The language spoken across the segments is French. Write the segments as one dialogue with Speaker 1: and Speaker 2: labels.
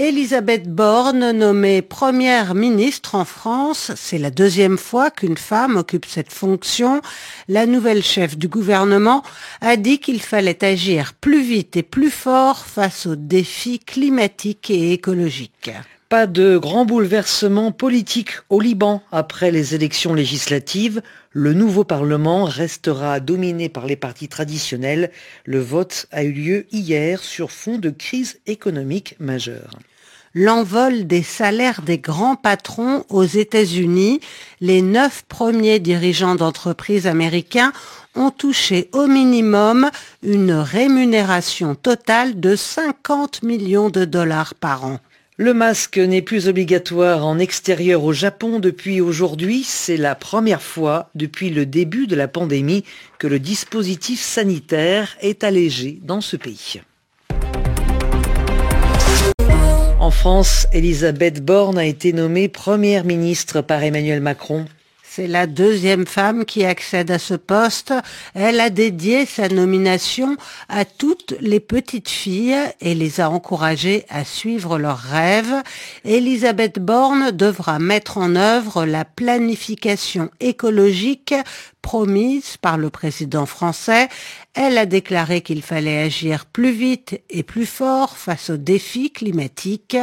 Speaker 1: Elisabeth Borne, nommée première ministre en France, c'est la deuxième fois qu'une femme occupe cette fonction. La nouvelle chef du gouvernement a dit qu'il fallait agir plus vite et plus fort face aux défis climatiques et écologiques.
Speaker 2: Pas de grands bouleversements politiques au Liban après les élections législatives. Le nouveau Parlement restera dominé par les partis traditionnels. Le vote a eu lieu hier sur fond de crise économique majeure.
Speaker 1: L'envol des salaires des grands patrons aux États-Unis. Les 9 premiers dirigeants d'entreprises américains ont touché au minimum une rémunération totale de 50 millions de dollars par an.
Speaker 2: Le masque n'est plus obligatoire en extérieur au Japon depuis aujourd'hui. C'est la première fois depuis le début de la pandémie que le dispositif sanitaire est allégé dans ce pays. En France, Elisabeth Borne a été nommée première ministre par Emmanuel Macron.
Speaker 1: C'est la deuxième femme qui accède à ce poste. Elle a dédié sa nomination à toutes les petites filles et les a encouragées à suivre leurs rêves. Elisabeth Borne devra mettre en œuvre la planification écologique promise par le président français. Elle a déclaré qu'il fallait agir plus vite et plus fort face aux défis climatiques.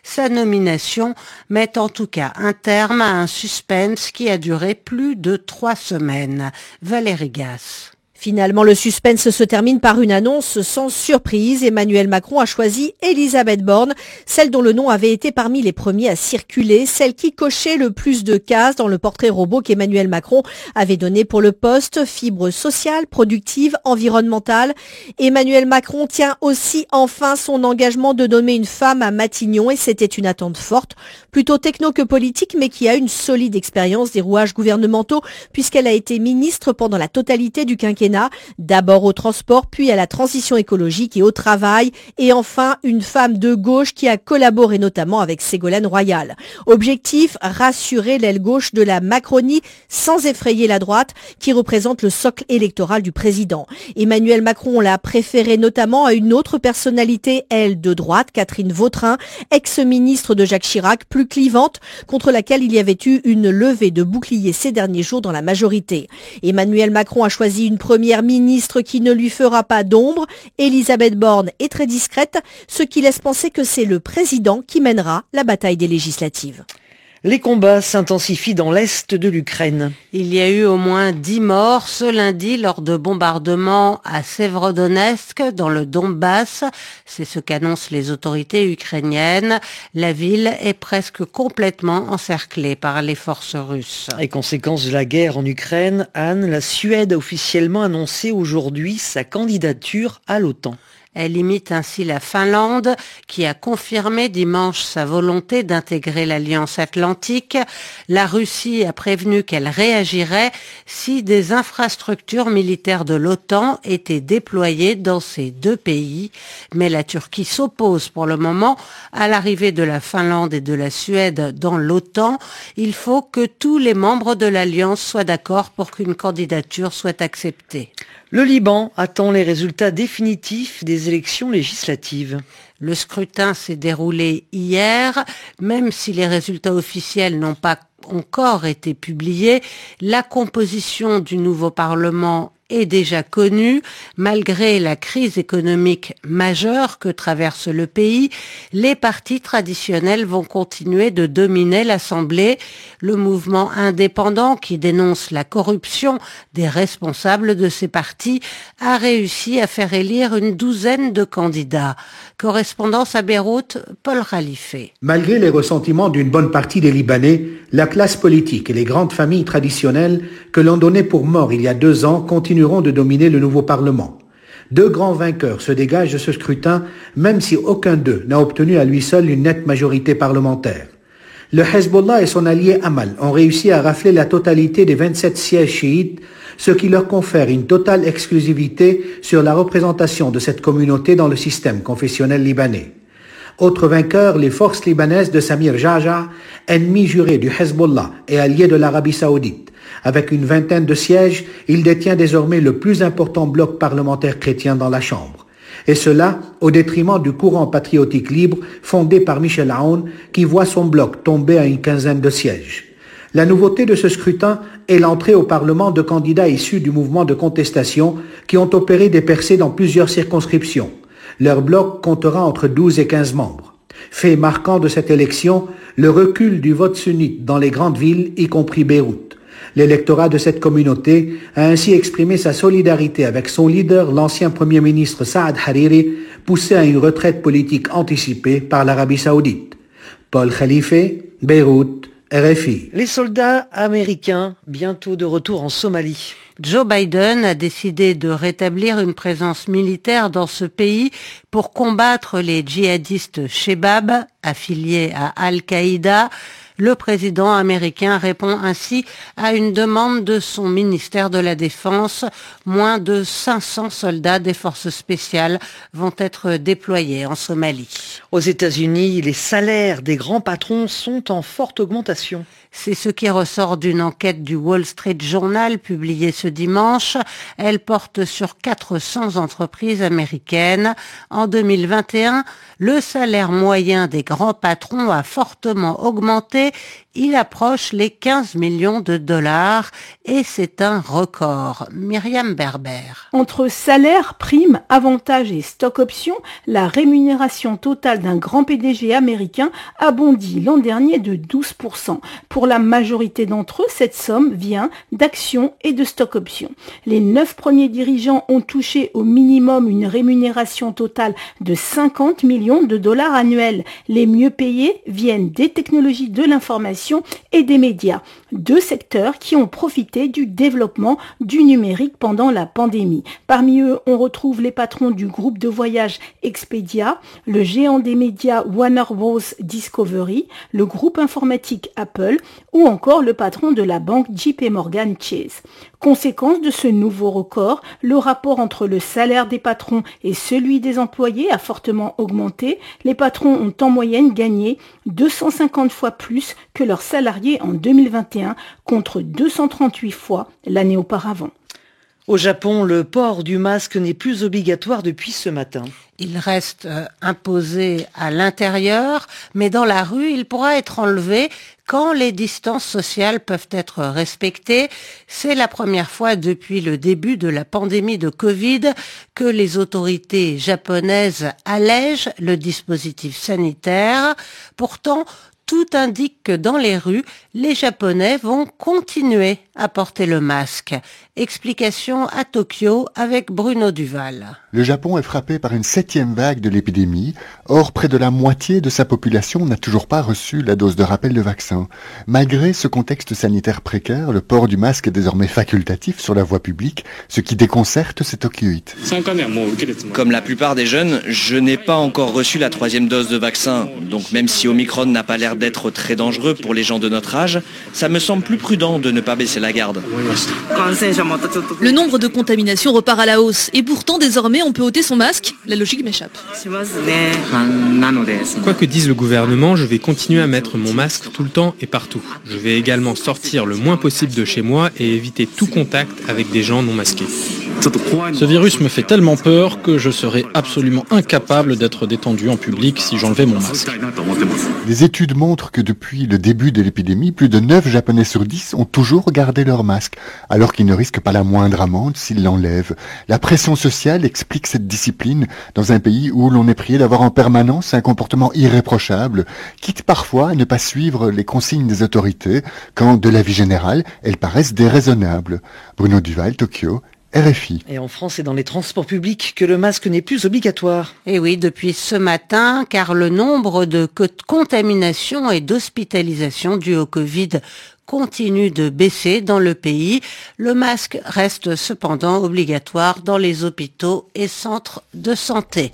Speaker 1: Sa nomination met en tout cas un terme à un suspense qui a duré plus de 3 semaines. Valérie Gasse.
Speaker 3: Finalement, le suspense se termine par une annonce sans surprise. Emmanuel Macron a choisi Elisabeth Borne, celle dont le nom avait été parmi les premiers à circuler, celle qui cochait le plus de cases dans le portrait robot qu'Emmanuel Macron avait donné pour le poste, fibre sociale, productive, environnementale. Emmanuel Macron tient aussi enfin son engagement de nommer une femme à Matignon et c'était une attente forte, plutôt techno que politique, mais qui a une solide expérience des rouages gouvernementaux puisqu'elle a été ministre pendant la totalité du quinquennat. D'abord au transport, puis à la transition écologique et au travail, et enfin une femme de gauche qui a collaboré notamment avec Ségolène Royal. Objectif, rassurer l'aile gauche de la Macronie sans effrayer la droite qui représente le socle électoral du président. Emmanuel Macron l'a préféré notamment à une autre personnalité, elle de droite, Catherine Vautrin, ex-ministre de Jacques Chirac, plus clivante, contre laquelle il y avait eu une levée de boucliers ces derniers jours dans la majorité. Emmanuel Macron a choisi une première ministre qui ne lui fera pas d'ombre. Elisabeth Borne est très discrète, ce qui laisse penser que c'est le président qui mènera la bataille des législatives.
Speaker 2: Les combats s'intensifient dans l'est de l'Ukraine.
Speaker 1: Il y a eu au moins 10 morts ce lundi lors de bombardements à Sévrodonetsk, dans le Donbass. C'est ce qu'annoncent les autorités ukrainiennes. La ville est presque complètement encerclée par les forces russes.
Speaker 2: Et conséquence de la guerre en Ukraine, Anne, la Suède a officiellement annoncé aujourd'hui sa candidature à l'OTAN.
Speaker 1: Elle imite ainsi la Finlande, qui a confirmé dimanche sa volonté d'intégrer l'Alliance Atlantique. La Russie a prévenu qu'elle réagirait si des infrastructures militaires de l'OTAN étaient déployées dans ces deux pays. Mais la Turquie s'oppose pour le moment à l'arrivée de la Finlande et de la Suède dans l'OTAN. Il faut que tous les membres de l'Alliance soient d'accord pour qu'une candidature soit acceptée.
Speaker 2: Le Liban attend les résultats définitifs des élections législatives.
Speaker 1: Le scrutin s'est déroulé hier, même si les résultats officiels n'ont pas encore été publiés. La composition du nouveau Parlement est déjà connue. Malgré la crise économique majeure que traverse le pays, les partis traditionnels vont continuer de dominer l'Assemblée. Le mouvement indépendant qui dénonce la corruption des responsables de ces partis a réussi à faire élire une douzaine de candidats. Correspondance à Beyrouth, Paul Khalife.
Speaker 4: Malgré les ressentiments d'une bonne partie des Libanais, la classe politique et les grandes familles traditionnelles que l'on donnait pour mort il y a 2 ans continueront de dominer le nouveau Parlement. 2 grands vainqueurs se dégagent de ce scrutin, même si aucun d'eux n'a obtenu à lui seul une nette majorité parlementaire. Le Hezbollah et son allié Amal ont réussi à rafler la totalité des 27 sièges chiites, ce qui leur confère une totale exclusivité sur la représentation de cette communauté dans le système confessionnel libanais. Autre vainqueur, les forces libanaises de Samir Jaja, ennemi juré du Hezbollah et allié de l'Arabie Saoudite. Avec une vingtaine de sièges, il détient désormais le plus important bloc parlementaire chrétien dans la Chambre. Et cela au détriment du courant patriotique libre fondé par Michel Aoun qui voit son bloc tomber à une quinzaine de sièges. La nouveauté de ce scrutin est l'entrée au Parlement de candidats issus du mouvement de contestation qui ont opéré des percées dans plusieurs circonscriptions. Leur bloc comptera entre 12 et 15 membres. Fait marquant de cette élection, le recul du vote sunnite dans les grandes villes, y compris Beyrouth. L'électorat de cette communauté a ainsi exprimé sa solidarité avec son leader, l'ancien Premier ministre Saad Hariri, poussé à une retraite politique anticipée par l'Arabie saoudite. Paul Khalife, Beyrouth, RFI.
Speaker 2: Les soldats américains, bientôt de retour en Somalie.
Speaker 1: Joe Biden a décidé de rétablir une présence militaire dans ce pays pour combattre les djihadistes Shebab, affiliés à Al-Qaïda. Le président américain répond ainsi à une demande de son ministère de la Défense. Moins de 500 soldats des forces spéciales vont être déployés en Somalie.
Speaker 2: Aux États-Unis, les salaires des grands patrons sont en forte augmentation.
Speaker 1: C'est ce qui ressort d'une enquête du Wall Street Journal publiée ce dimanche. Elle porte sur 400 entreprises américaines. En 2021, le salaire moyen des grands patrons a fortement augmenté. Il approche les 15 millions de dollars et c'est un record. Myriam Berber.
Speaker 5: Entre salaire, primes, avantages et stock options, la rémunération totale d'un grand PDG américain a bondi l'an dernier de 12%. Pour la majorité d'entre eux, cette somme vient d'actions et de stock options. Les 9 premiers dirigeants ont touché au minimum une rémunération totale de 50 millions de dollars annuels. Les mieux payés viennent des technologies de l'information et des médias, deux secteurs qui ont profité du développement du numérique pendant la pandémie. Parmi eux, on retrouve les patrons du groupe de voyage Expedia, le géant des médias Warner Bros. Discovery, le groupe informatique Apple ou encore le patron de la banque JP Morgan Chase. Conséquence de ce nouveau record, le rapport entre le salaire des patrons et celui des employés a fortement augmenté. Les patrons ont en moyenne gagné 250 fois plus que leurs salariés en 2021 contre 238 fois l'année auparavant.
Speaker 2: Au Japon, le port du masque n'est plus obligatoire depuis ce matin.
Speaker 1: Il reste imposé à l'intérieur, mais dans la rue, il pourra être enlevé quand les distances sociales peuvent être respectées. C'est la première fois depuis le début de la pandémie de Covid que les autorités japonaises allègent le dispositif sanitaire. Pourtant, tout indique que dans les rues, les Japonais vont continuer à porter le masque. Explication à Tokyo avec Bruno Duval.
Speaker 6: Le Japon est frappé par une 7e vague de l'épidémie. Or, près de la moitié de sa population n'a toujours pas reçu la dose de rappel de vaccin. Malgré ce contexte sanitaire précaire, le port du masque est désormais facultatif sur la voie publique, ce qui déconcerte ces Tokyoïtes.
Speaker 7: Comme la plupart des jeunes, je n'ai pas encore reçu la 3e dose de vaccin. Donc même si Omicron n'a pas l'air d'être très dangereux pour les gens de notre âge, ça me semble plus prudent de ne pas baisser la garde.
Speaker 8: Le nombre de contaminations repart à la hausse et pourtant désormais on peut ôter son masque. La logique m'échappe.
Speaker 9: Quoi que dise le gouvernement, je vais continuer à mettre mon masque tout le temps et partout. Je vais également sortir le moins possible de chez moi et éviter tout contact avec des gens non masqués.
Speaker 10: Ce virus me fait tellement peur que je serais absolument incapable d'être détendu en public si j'enlevais mon masque.
Speaker 6: Les études montrent que depuis le début de l'épidémie, plus de 9 Japonais sur 10 ont toujours gardé leur masque, alors qu'ils ne risquent pas la moindre amende s'ils l'enlèvent. La pression sociale explique cette discipline dans un pays où l'on est prié d'avoir en permanence un comportement irréprochable, quitte parfois à ne pas suivre les consignes des autorités, quand, de l'avis général, elles paraissent déraisonnables. Bruno Duval, Tokyo, RFI.
Speaker 2: Et en France, c'est dans les transports publics que le masque n'est plus obligatoire.
Speaker 1: Et oui, depuis ce matin, car le nombre de contaminations et d'hospitalisations dues au Covid continue de baisser dans le pays. Le masque reste cependant obligatoire dans les hôpitaux et centres de santé.